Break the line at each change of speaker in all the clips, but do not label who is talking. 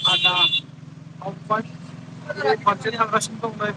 आदा फंबाय फारसे थांगासिनो दं नै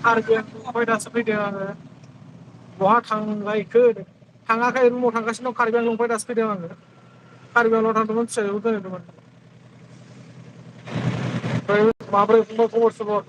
कार्बि आंलं दासो फैदों आङो बहा थांलायखो थाङाखै रुमाव थांगासिनो दं कार्बि आंलंनिफ्राय दासो फैदों आङो कार्बि आंलं थांदोंमोन फिसाजोखौ दोनहैदोंमोन ओमफ्राय माब्रै फंबाय खबर सबर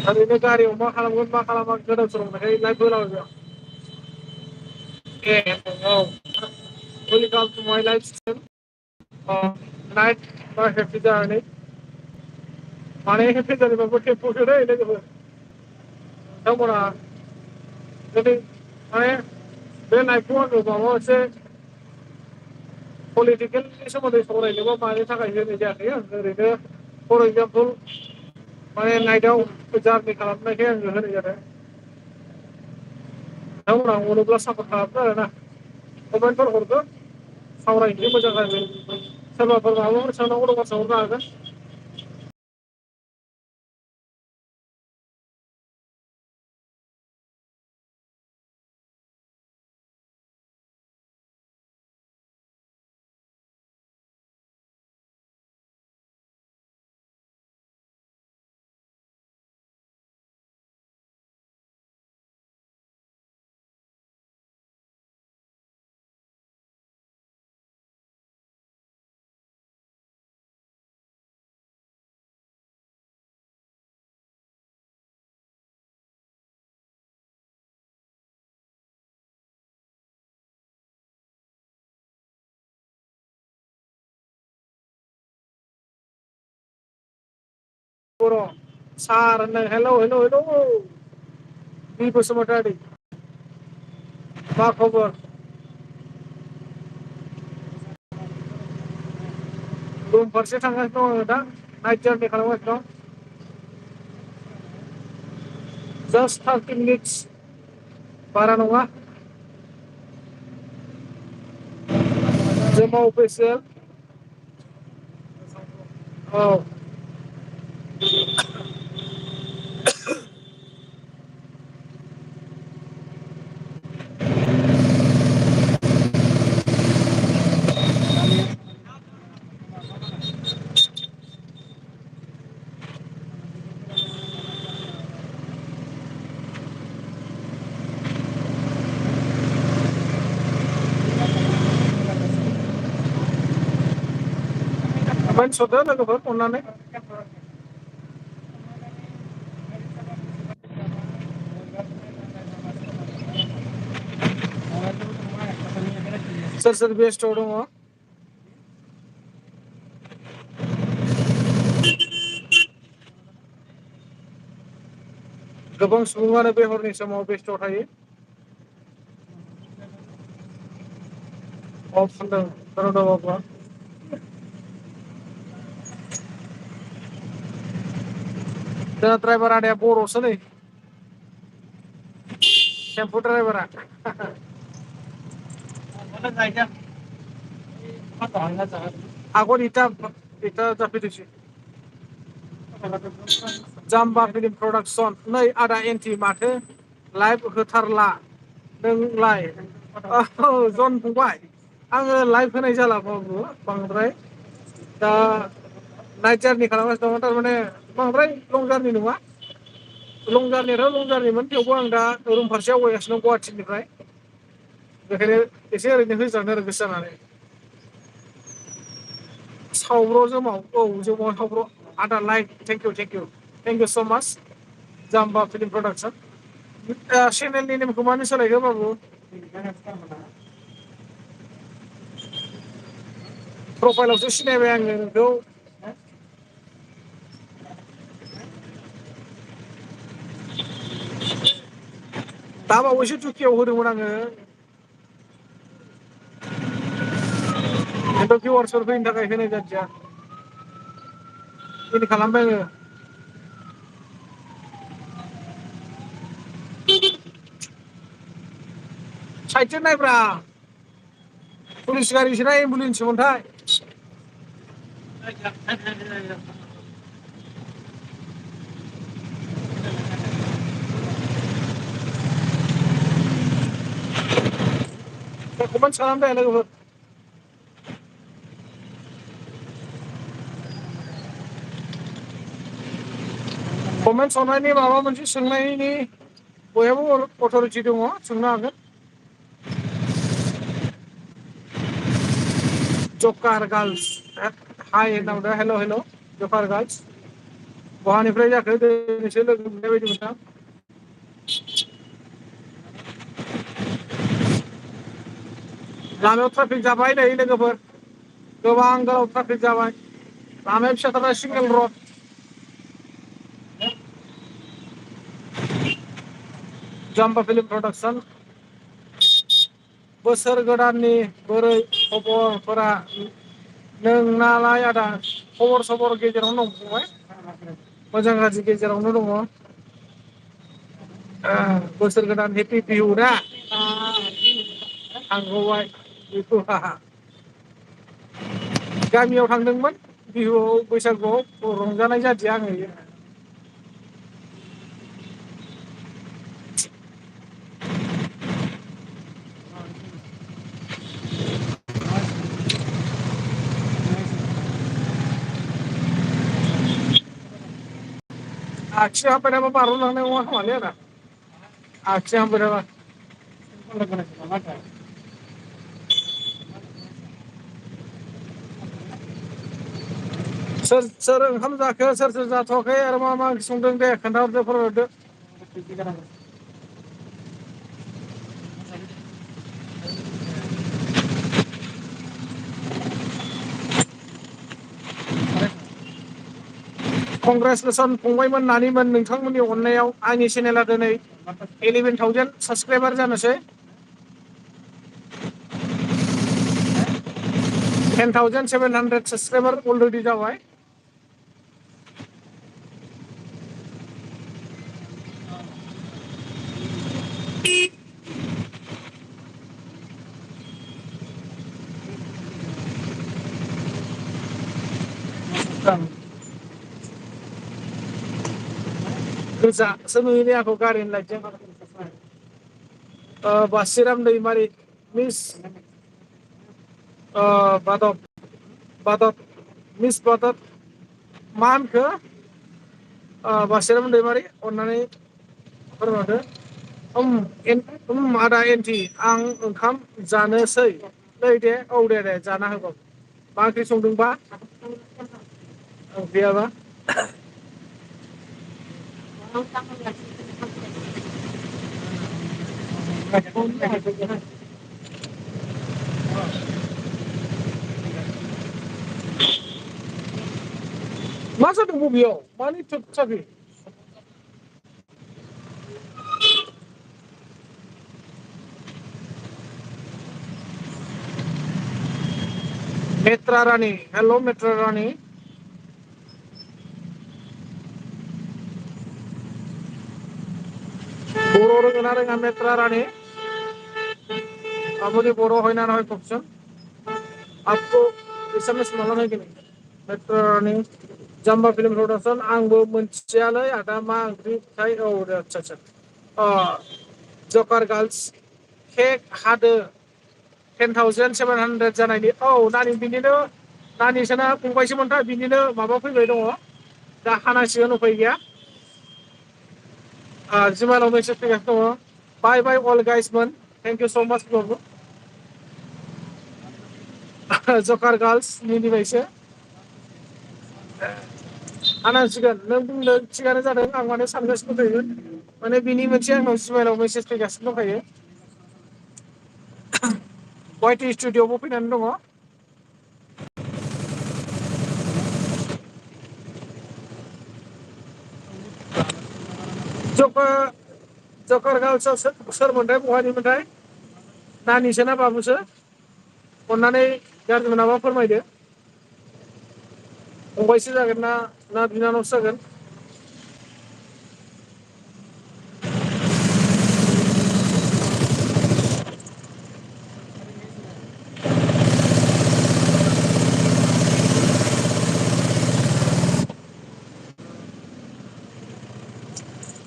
ओरैनो गारियाव मा खालामगोन मा खालामा गोदाव सोराव मोननायखाय लाइट बोलाबायबाय आं ए औ वेलकाम टु माय life style night happy journey माने हेपि जार्निबाबो टेम्प'सो दै लोगोफोर नोंथांमोना दिनै माने बे लाइफखौ आङो माबा मोनसे पलिटिकेलनि सोमोन्दै सावरायनोबा मानि थाखाय होनाय जायाखै आं ओरैनो फर एक्जामपोल माने नाइटआव जारनि खालामनायखाय आङो होनाय जादों नोंथांमोना अनोब्ला सापर्ट खालामदो आरोना कमेन्टफोर हरदो सावरायनोसै मोजां गाज्रि सोरबाफोर माबाफोर सोंनांगौ दंबा सोंहरनो हागोन बर' सार होनदों हेलौ हेलौ हेलौ बि बसुमतारी मा खबर रुम फारसे थांगासिनो दं आङो दा नाइट जारनि खालामगासिनो दं जास्ट 30 मिनिट्स बारा नङा जोमा अफिसियेल औ कमेन्टस हरदो लोगोफोर अननानै सोर सोर बेस्टआव दङ गोबां सुबुङानो बे हरनि समाव बेस्थ' थायो अफ होनदों धरनिधर बाबुआ जोंना द्राइभार आदाया बर'सो नै टेम्पु ड्राइभारा आगन इटा जाफैदोंसै जाम्बा फिल्म प्रडाक्सन नै आदा एन्टि माथो लाइभ होथारला नोंलाय औ जन फंबाय आङो लाइभ होनाय जाला बाबु बांद्राय दा नाइट जारनि खालामगासिनो दङ थारमाने बांद्राय लं जारनि नङा लं जार्नियाथ' लं जार्निमोन थेवबो आं दा रुम फारसे आवगायगासिनो दं गुवाहाटिनिफ्राय बेखायनो एसे ओरैनो होजानो आरो गोसो जानानै सावब्र' जोमाव औ जोमाव सावब्र' आदा like thank you thank you thank you स' माच जाम्बा फिल्म प्रडाक्सन चेनेलनि नेमखौ मानो सोलायखो बाबु प्रफाइलावसो सिनायबाय आङो नोंखौ दा बावैसो दुखियाव होदोंमोन आङो खिन्थु भिउवार्सफोर फैनो थाखाय होनाय जादिया दिनै खालामबाय आङो साइदजों नायब्रा पुलिस गारिसो ना एम्बुलेन्ससोमोनथाय कमेन्ट खालाम दे लोगोफोर कमेन्ट हरनायनि माबा मोनसे सोंनायनि बयहाबो अथ'रिटि दङ सोंनो हागोन जकार गार्ल्स हाय होनना बुंदों हेल' हेल' जकार गार्ल्स बहानिफ्राय जाखो दिनैसो लोगो मोननाय बायदि मोनदां लामायाव ट्राफिक जाबाय नै लोगोफोर गोबां गोलाव ट्राफिक जाबाय लामाया फिसाथार सिंगेल रड जाम्बा फिल्म प्रडाक्सन बोसोर गोदाननि बोरै खबरफोरा नोंनालाय आदा खबर सबर गेजेरावनो दं फंबाय मोजां गाज्रि गेजेरावनो दङ बोसोर गोदान हेपि बिहु ना थांगौबाय गामियाव थांदोंमोन बिहुआव बैसागुआव रंजानाय जादिया आङो आखियाव हाबबाय बार'लांनाय नङा खोमालै आदा आखियाव हाबबाय सोर सोर ओंखाम जाखो सोर सोर जाथ'वाखै आरो मा मा ओंख्रि संदों दे खोन्थाहरदो फोरमायहरदो कंग्रेसुलेसन फंबायमोन नानिमोन नोंथांमोननि अननायाव आंनि चेनेला दिनै 11,000 साबसक्राइबार जानोसै 10,700 साबसक्राइबार अलरेडि जाबाय गोजासो नुयोलै आंखौ गारिनि लाइटजों बासिराम दैमारि मिस बादत मिस बादत मा होनखो बासिराम दैमारि अननानै फोरमायहरदो आदा एन्टि आं ओंखाम जानोसै नै दे औ दे जाना होगौ मा ओंख्रि संदोंबा ओंख्रियाबा मा जादों बबेयाव मानि ट्राफिक मेट्रा रानि हेल' मेट्रा रानि बर' रोङोना रोङा मेट्रा रानि मुझे बर' হয় না নয় কোশ্চেন आपको एसामिस माला नहीं मेट्रा रानि जाम्बा फिल्म प्रडाक्सन आंबो मोनथियालै आदा मा ओंख्रिथाय औ दे आदसा जकार गार्ल्स केक हादो 10,700 जानायनि औ नानि बिनिनो नानिसोना फंबायसोमोनथा बिनिनो माबा फैबाय दङ दा हानांसिगोन उफाय गैया जिमानाव मेसेज फैगासिनो दङ बाय बाय अल गाइसमोन थेंक इउ स' माच जकार गार्ल्स मिनिबायसो हानांसिगोन नों बुंदों थिगानो जादों आं माने सानगासिनो दंखायो माने बिनि मोनसे आंनाव जिमाइलाव मेसेज फैगासिनो दंखायो वाइटि स्टुडिअ'आवबो फैनानै दङ जकार गार्ल्सआव सोरमोनथाय बहानिमोनथाय नानिसो ना बाबुसो अननानै गाज्रि मोनाबा फोरमायदो फंबायसो जागोन ना बिनानावसो जागोन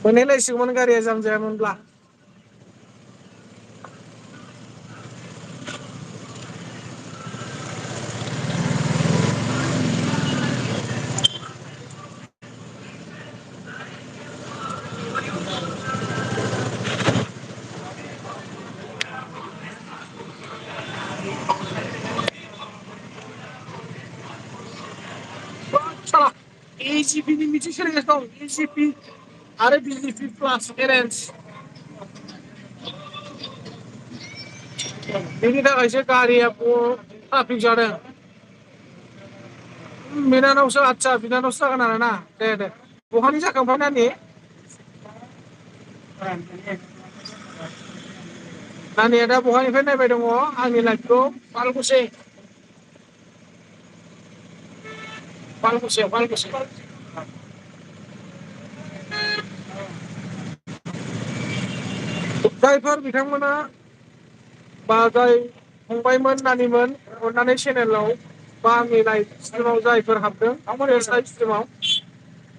मोनहैलायसिगौमोन गारिया जाम जायामोनब्ला एजिपिनि मिथिं सोलिगासिनो दं एजिपि आरो बिजिपि प्लास एरेन्ज बेनि थाखायसो गारिया ट्राफिक जादों बिनानावसो आदसा बिनानावसो जागोन आरो ना दे बहानि जाखो ओमफ्राय नानि नानिया दा बहानिफ्राय नायबाय दङ आंनि लाइफखौ बालखुसि बालकुसि जायफोर बिथांमोना बा जाय फंबायमोन नानिमोन अननानै चेनेलाव बा आंनि लाइफ स्ट्रिमाव जायफोर हाबदों लाइफ स्ट्रिमाव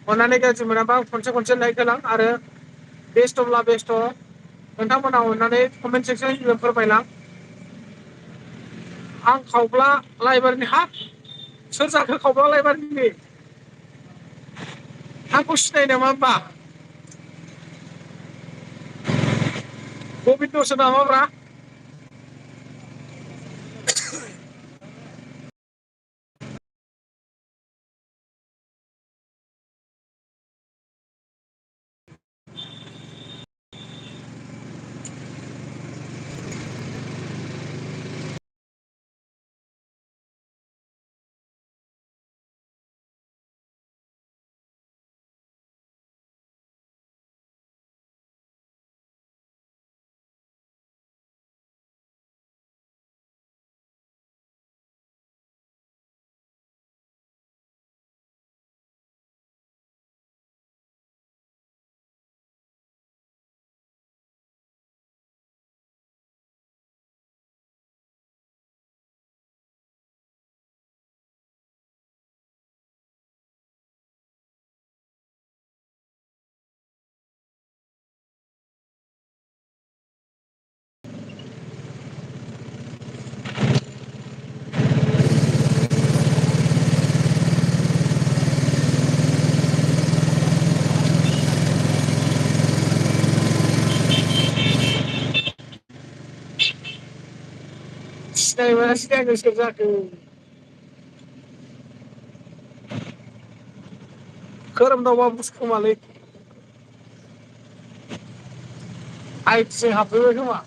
अननानै गाज्रि मोनाबा खनसे लाइक होलां आरो बेस्थ'ब्ला बेस्थ' नोंथांमोना अननानै कमेन्ट सेक्सनाव फोरमायलां आं खावब्ला लाइबारनि हा सोर जाखो खावब्ला लाइबारनि आंखौ सिनायो नामा होमबा गबिन्दसो नामाब्रा सिनाय मोनासै आङो सोर जाखो खोरोमदाव बाबुसो खोमालै आइथिजों हाबफैबाय खोमा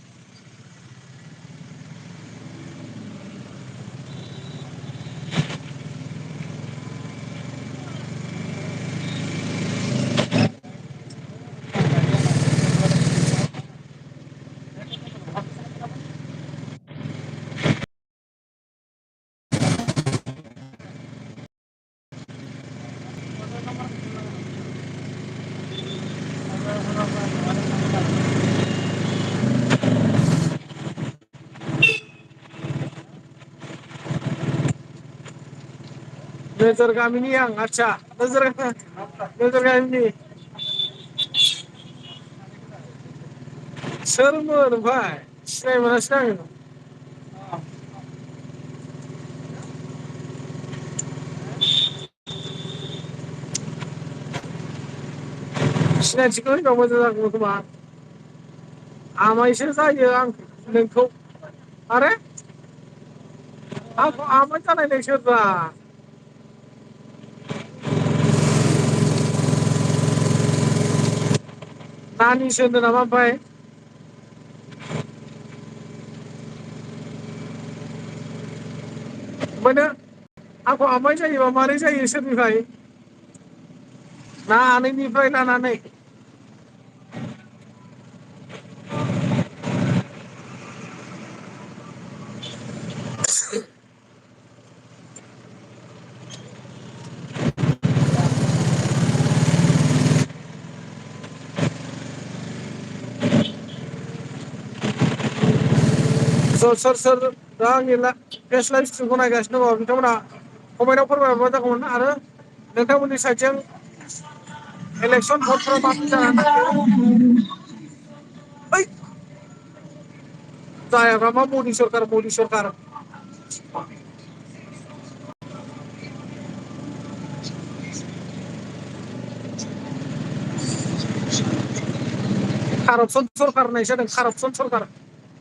नोजोर गामिनि आं आदसा नोजोर गामिनि सोरमोन ओमफ्राय सिनाय मोनासै आङो सिनायथिखौ होबा मोजां जागौमोन खोमा आमायसो जायो आं नोंखौ आरे आंखौ आमाय जानायलाय सोरबा नानिसो होनदों नामा ओमफ्राय ओमफ्रायनो आंखौ आमाय जायोबा मारै जायो सोरनिफ्राय ना आनैनिफ्राय लानानै सोर दा आंनि फेस लाइभ स्ट्रिमखौ नायगासिनो दङ बिथांमोना कमेन्टआव फोरमायहरबा जागौमोन आरो नोंथांमोननि साइडजों इलेक्सन भटफोरा माबायदि जानानै ओइ जायाब्रा मा मदि सरखार कारापसन सरखार होननाय जादों कारापसन सरखार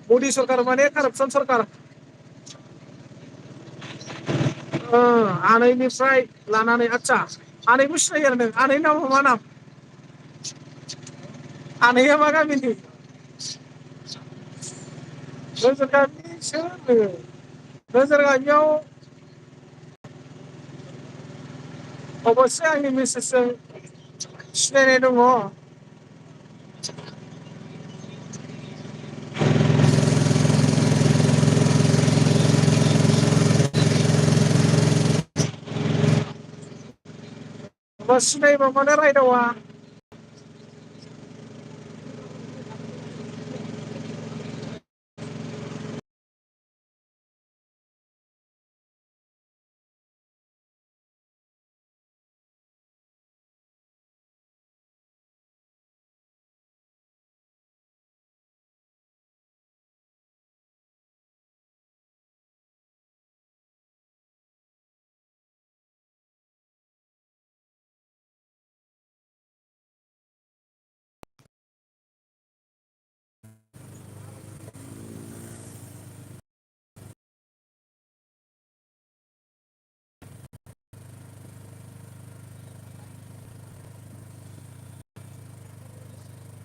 मदि सरखार माने कारापसन सरखार आनैनिफ्राय लानानै आदसा आनैखौ सिनायो आरो नों आनैनि नामा मा नाम आनैया मा गामिनि नोगोर गामिनिसो नोङो नोगोर गामियाव अबस्से आंनि मिसेसजों सिनायनाय दङ होमबा सिनायबा मानो रायदावा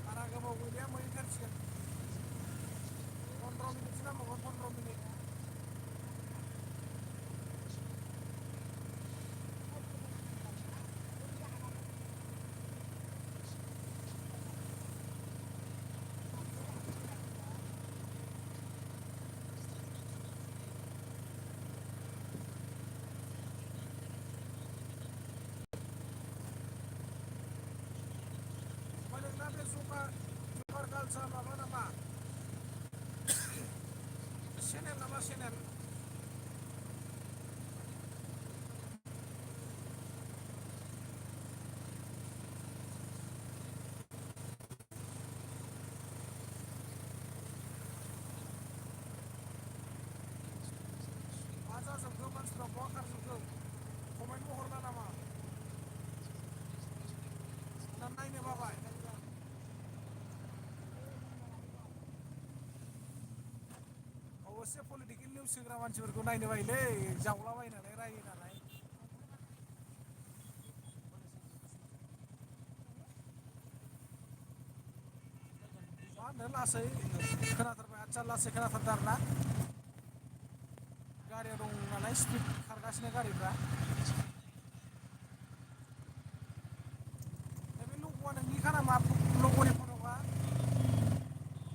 बारा गोबाव गैलिया मोनहैथारसिगोन 15 मिनिटसो नांबावगोन 15 मिनिट ओमफ्राय नोंना बे जकार गार्लसा माबा नामा चेनेल नामा चेनेल मा जाजोबखो मानसिफ्रा बहा खारजोबखो कमेन्टबो हरला नामा ना नायनो बाबाय अबस्से पलिटिकेल निउस होग्रा मानसिफोरखौ नायनो बायोलै जावलाबायनानै रायो नालाय मा होनो लासै खोनाथारबाय आदसा लासै खोनाथारदों आरोना गारिया दं नालाय स्पिड खारगासिनो गारिफ्रा बे लग'आ नोंनिखा नामा लग'नि फट'आ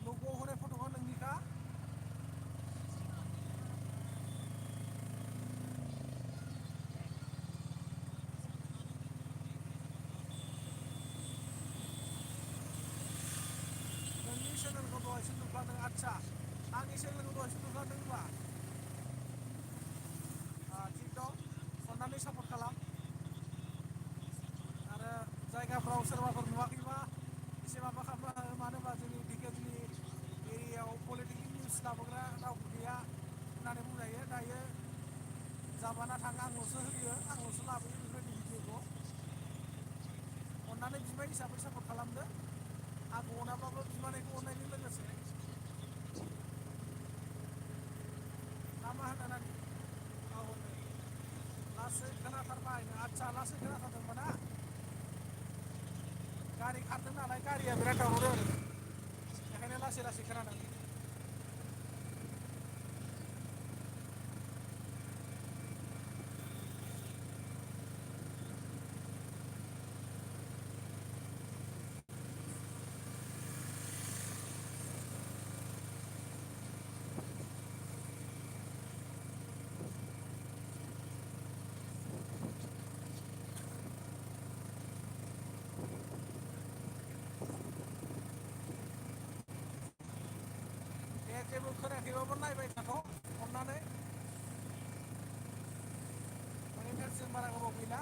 लग'आव होनाय फट'आ नोंनिखा नोंनि चेनेलखौ दहायसो नुफ्लांदों आदसा आंनि चेनेलखौ दहायसो नुफ्लांदों होनबा थिग दं अननानै सापर्ट खालाम आरो जायगाफ्राव सोरबाफोर नुवाखैबा एसे माबा खालामनो हागोन मानो होनबा जोंनि धिकियाजुलि एरियायाव पलिटिकेल निउस लाबोग्रा रावबो गैया होननानै बुंजायो दायो जाबाना थाङो आंल'सो होयो आंल'सो लाबोयो बेफोरबायदि भिडिअखौ अननानै बिबाय हिसाबै सापर्ट खालामदो आंखौ अनाब्लाबो बिमानायखौ अननायजों लोगोसे ना मा होनो नानि औ लासै खोनाथारबाय आदसा लासै खोनाथारदों होनबा ना गारि खारदों नालाय गारिया बिराद दावराव जादों बेखायनो लासै लासै खोनादों दे जेबो खोनायाखैबाबो नायबाय थाथ' अननानै माने नेटजों बारा गोबाव गैला